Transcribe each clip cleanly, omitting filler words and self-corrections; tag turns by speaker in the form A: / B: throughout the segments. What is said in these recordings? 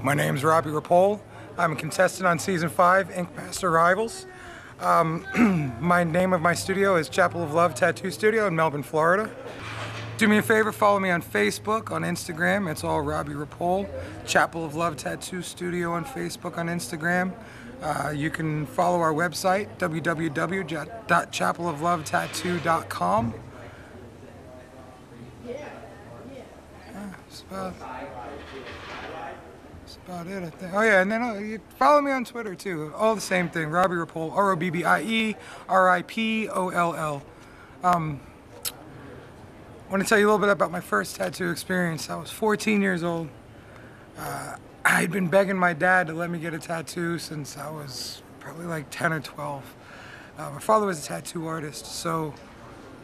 A: My name's Robbie Ripoll. I'm a contestant on Season 5, Ink Master Rivals. My name of my studio is Chapel of Love Tattoo Studio in Melbourne, Florida. Do me a favor, follow me on Facebook, on Instagram. It's all Robbie Ripoll. Chapel of Love Tattoo Studio on Facebook, on Instagram. You can follow our website, www.talesofthetatt.com. That's about it, I think. Oh yeah, and then you follow me on Twitter too. All the same thing, Robbie Ripoll, ROBBIE-RIPOLL. I want to tell you a little bit about my first tattoo experience. I was 14 years old. I'd been begging my dad to let me get a tattoo since I was probably like 10 or 12. My father was a tattoo artist, so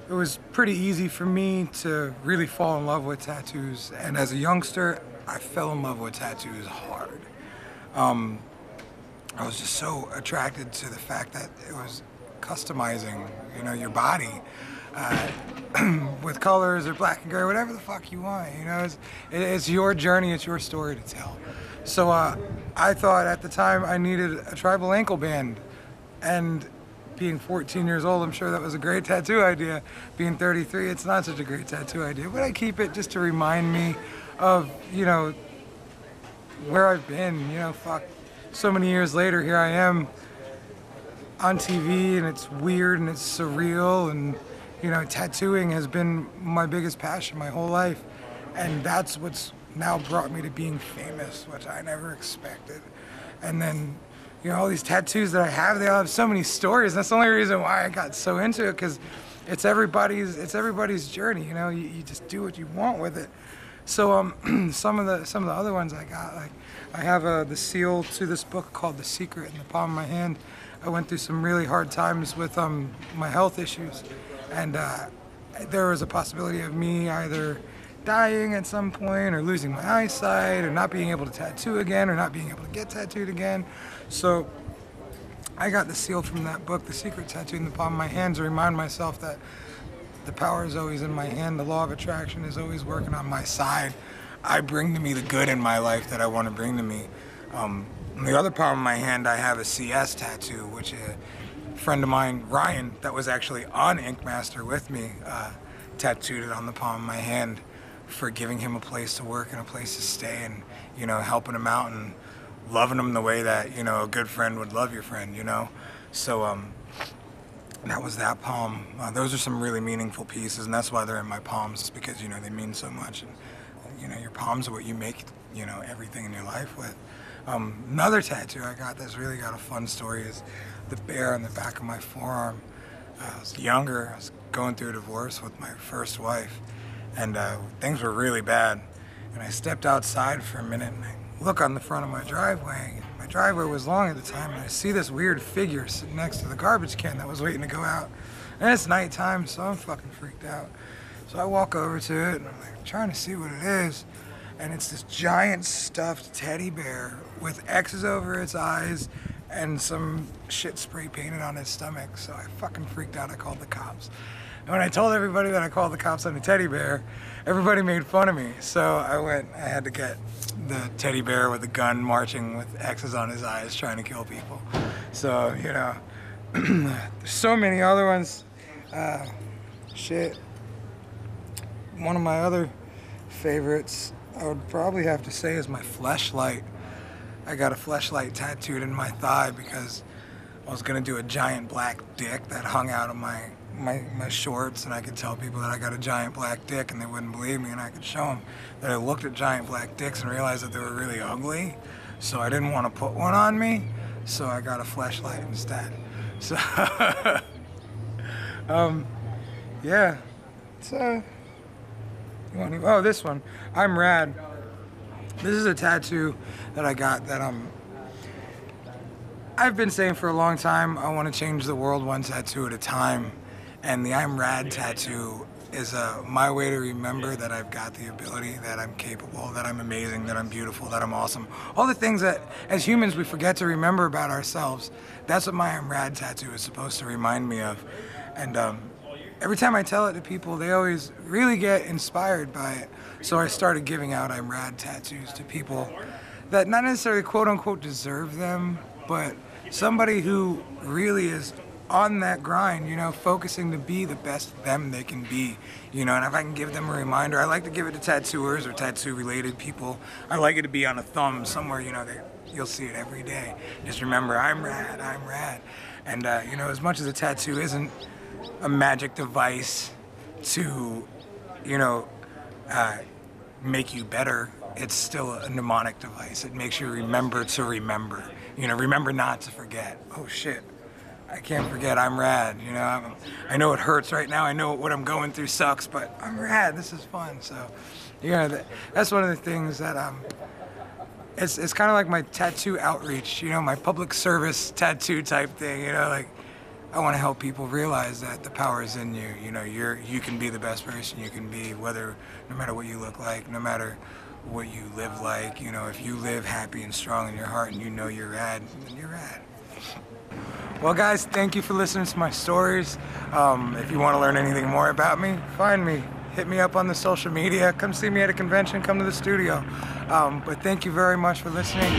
A: it was pretty easy for me to really fall in love with tattoos. And as a youngster, I fell in love with tattoos hard. I was just so attracted to the fact that it was customizing, you know, your body with colors or black and gray, whatever the fuck you want. You know, it's your journey, it's your story to tell. So I thought at the time I needed a tribal ankle band, and being 14 years old, I'm sure that was a great tattoo idea. Being 33, it's not such a great tattoo idea, but I keep it just to remind me of, you know, where I've been. You know, fuck, so many years later, here I am on TV, and it's weird and it's surreal, and you know, tattooing has been my biggest passion my whole life, and that's what's now brought me to being famous, which I never expected. And then, you know, all these tattoos that I have, they all have so many stories. That's the only reason why I got so into it, because it's everybody's journey. You know, you just do what you want with it. So some of the other ones I got, like I have the seal to this book called The Secret in the palm of my hand. I went through some really hard times with my health issues, and there was a possibility of me either dying at some point, or losing my eyesight, or not being able to tattoo again, or not being able to get tattooed again. So I got the seal from that book, The Secret, tattooed in the palm of my hand, to remind myself that the power is always in my hand. The law of attraction is always working on my side. I bring to me the good in my life that I want to bring to me. On the other palm of my hand, I have a CS tattoo, which a friend of mine, Ryan, that was actually on Ink Master with me, tattooed it on the palm of my hand for giving him a place to work and a place to stay, and, you know, helping him out and loving him the way that, you know, a good friend would love your friend, you know. So that was that palm. Those are some really meaningful pieces, and that's why they're in my palms, because, you know, they mean so much. And, you know, your palms are what you make, you know, everything in your life with. Another tattoo I got that's really got a fun story is the bear on the back of my forearm. I was younger, I was going through a divorce with my first wife, and things were really bad. And I stepped outside for a minute, and I look on the front of my driveway. My driveway was long at the time, and I see this weird figure sitting next to the garbage can that was waiting to go out. And it's nighttime, so I'm fucking freaked out. So I walk over to it, and I'm like trying to see what it is. And it's this giant stuffed teddy bear with X's over its eyes and some shit spray painted on its stomach. So I fucking freaked out. I called the cops. And when I told everybody that I called the cops on the teddy bear, everybody made fun of me. So I had to get the teddy bear with a gun marching with X's on his eyes trying to kill people. So, you know, there's so many other ones. Shit. One of my other favorites, I would probably have to say, is my fleshlight. I got a fleshlight tattooed in my thigh because I was gonna do a giant black dick that hung out of my shorts, and I could tell people that I got a giant black dick and they wouldn't believe me, and I could show them that I looked at giant black dicks and realized that they were really ugly. So I didn't want to put one on me, so I got a fleshlight instead. So yeah, it's oh, this one, I'm rad. This is a tattoo that I got that I've been saying for a long time. I want to change the world one tattoo at a time, and the I'm rad tattoo is my way to remember that I've got the ability, that I'm capable, that I'm amazing, that I'm beautiful, that I'm awesome. All the things that as humans we forget to remember about ourselves. That's what my I'm rad tattoo is supposed to remind me of. And every time I tell it to people, they always really get inspired by it. So I started giving out I'm rad tattoos to people that not necessarily quote unquote deserve them, but somebody who really is on that grind, you know, focusing to be the best them they can be, you know. And if I can give them a reminder, I like to give it to tattooers or tattoo related people. I like it to be on a thumb somewhere, you know, you'll see it every day. Just remember, I'm rad, I'm rad. And you know, as much as a tattoo isn't a magic device to, you know, make you better, it's still a mnemonic device. It makes you remember to remember. You know, remember not to forget. Oh shit, I can't forget I'm rad. You know, I know it hurts right now. I know what I'm going through sucks, but I'm rad. This is fun. So, you know, that's one of the things that it's kind of like my tattoo outreach. You know, my public service tattoo type thing. You know, like I want to help people realize that the power is in you. You know, you can be the best person you can be, no matter what you look like, no matter what you live like. You know, if you live happy and strong in your heart and you know you're rad, then you're rad. Well guys, thank you for listening to my stories. If you want to learn anything more about me, find me. Hit me up on the social media. Come see me at a convention. Come to the studio. But thank you very much for listening.